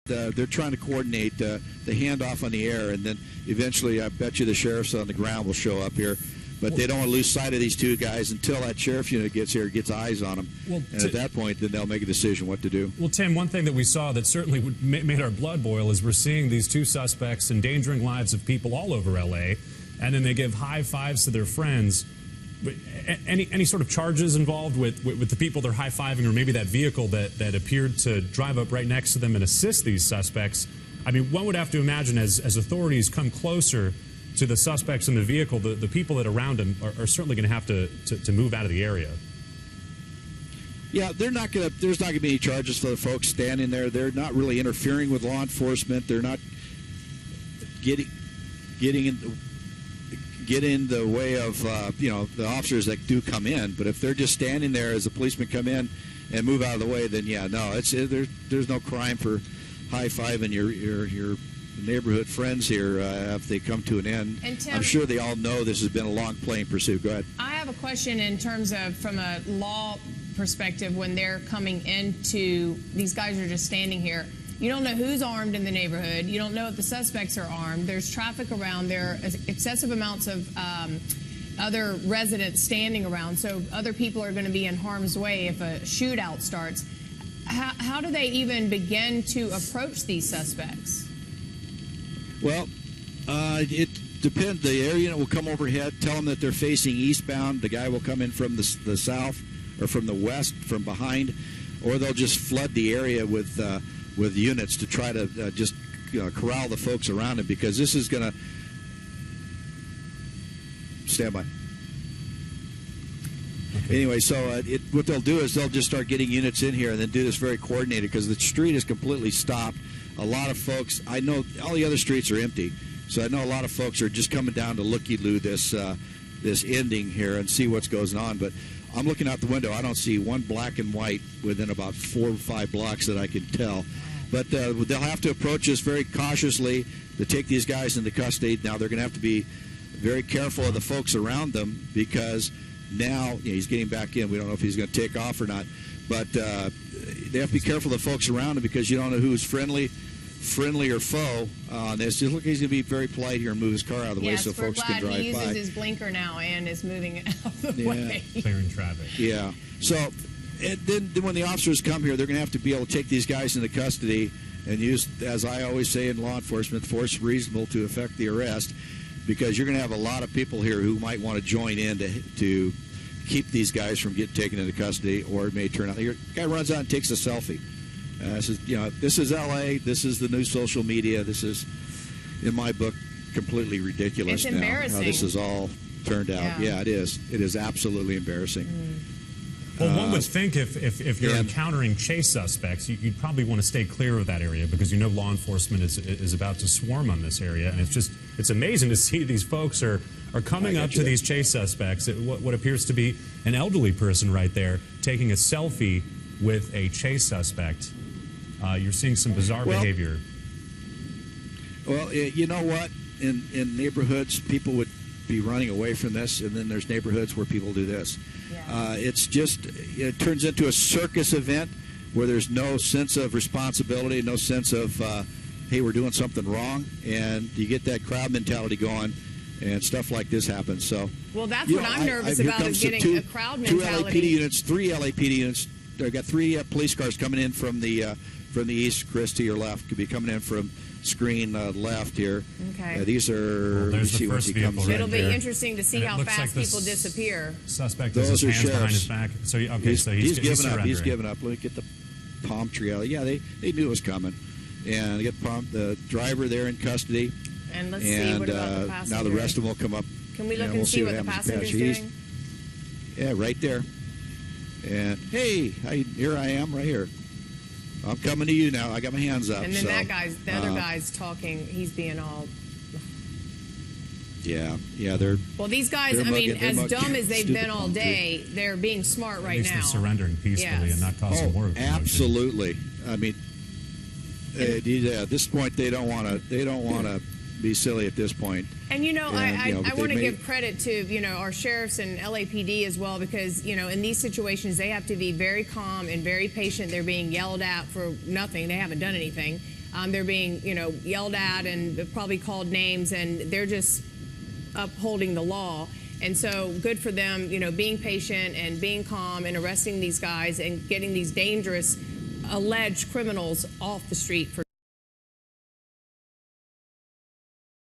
they're trying to coordinate the handoff on the air, and then eventually I bet you the sheriffs on the ground will show up here. But they don't want to lose sight of these two guys until that sheriff unit gets here, gets eyes on them. Well, and at that point, then they'll make a decision what to do. Well, Tim, one thing that we saw that certainly made our blood boil is we're seeing these two suspects endangering lives of people all over L.A., and then they give high fives to their friends. Any sort of charges involved with the people they're high-fiving, or maybe that vehicle that appeared to drive up right next to them and assist these suspects? I mean, one would have to imagine as authorities come closer to the suspects in the vehicle, the people that are around them are certainly going to have to move out of the area. Yeah, there's not going to be any charges for the folks standing there. They're not really interfering with law enforcement. They're not getting in the way of the officers that do come in. But if they're just standing there as the policemen come in and move out of the way, then yeah, no, there's no crime for high-fiving your neighborhood friends here if they come to an end. And Tim, I'm sure they all know this has been a long playing pursuit. Go ahead. I have a question in terms of from a law perspective when they're coming into, these guys are just standing here. You don't know who's armed in the neighborhood. You don't know if the suspects are armed. There's traffic around. There are excessive amounts of other residents standing around. So other people are going to be in harm's way if a shootout starts. How do they even begin to approach these suspects? Well, it depends. The air unit will come overhead, tell them that they're facing eastbound. The guy will come in from the south or from the west, from behind, or they'll just flood the area with units to try to just corral the folks around it, because this is going to stand by. Okay. Anyway, so what they'll do is they'll just start getting units in here and then do this very coordinated, because the street is completely stopped. A lot of folks, I know all the other streets are empty, so I know a lot of folks are just coming down to looky-loo this ending here and see what's going on. But I'm looking out the window. I don't see one black and white within about 4 or 5 blocks that I can tell. But they'll have to approach this very cautiously to take these guys into custody. Now they're going to have to be very careful of the folks around them, because now he's getting back in. We don't know if he's going to take off or not. But they have to be careful of the folks around him, because you don't know who's friendly or foe on this. Just look, he's going to be very polite here and move his car out of the way so folks can drive by. He uses his blinker now and is moving it out of the way. Clearing traffic. Yeah. So and then when the officers come here, they're going to have to be able to take these guys into custody and use, as I always say in law enforcement, force reasonable to effect the arrest, because you're going to have a lot of people here who might want to join in to keep these guys from getting taken into custody, or it may turn out the guy runs out and takes a selfie. This is L.A. This is the new social media. This is, in my book, completely ridiculous. It's now embarrassing how this has all turned out. Yeah, it is. It is absolutely embarrassing. Well, one would think if you're encountering chase suspects, you'd probably want to stay clear of that area, because you know law enforcement is about to swarm on this area, and it's amazing to see these folks are coming up to these chase suspects. What appears to be an elderly person right there taking a selfie with a chase suspect. You're seeing some bizarre behavior. Well, you know what? In neighborhoods, people would be running away from this, and then there's neighborhoods where people do this. Yeah. It turns into a circus event where there's no sense of responsibility, no sense of, hey, we're doing something wrong, and you get that crowd mentality going, and stuff like this happens. So, well, that's what I'm nervous about, is getting a crowd mentality. 3 LAPD units. They've got 3 police cars coming in from the east. Chris, to your left, could be coming in from screen left here. Okay. These are. There's the first vehicle. It'll be interesting to see how fast people disappear. Suspect has his hands behind his back. So he's given up. He's given up. Let me get the palm tree out. Yeah, they knew it was coming, and get the driver there in custody. And let's see what about the passenger. Now the rest of them will come up. Can we look and see what the passenger's doing? Yeah, right there. And hey, here I am, right here. I'm coming to you now. I got my hands up. And then the other guy's talking. He's being all. Yeah, they're. Well, these guys, I mean, as dumb as they've been all day, they're being smart right now. At least they're surrendering peacefully and not causing more. Absolutely. I mean, at this point, they don't want to be silly at this point. And I want to give credit to our sheriffs and LAPD as well, because in these situations they have to be very calm and very patient. They're being yelled at for nothing. They haven't done anything. They're being, yelled at and probably called names, and they're just upholding the law. And so good for them, being patient and being calm and arresting these guys and getting these dangerous alleged criminals off the street for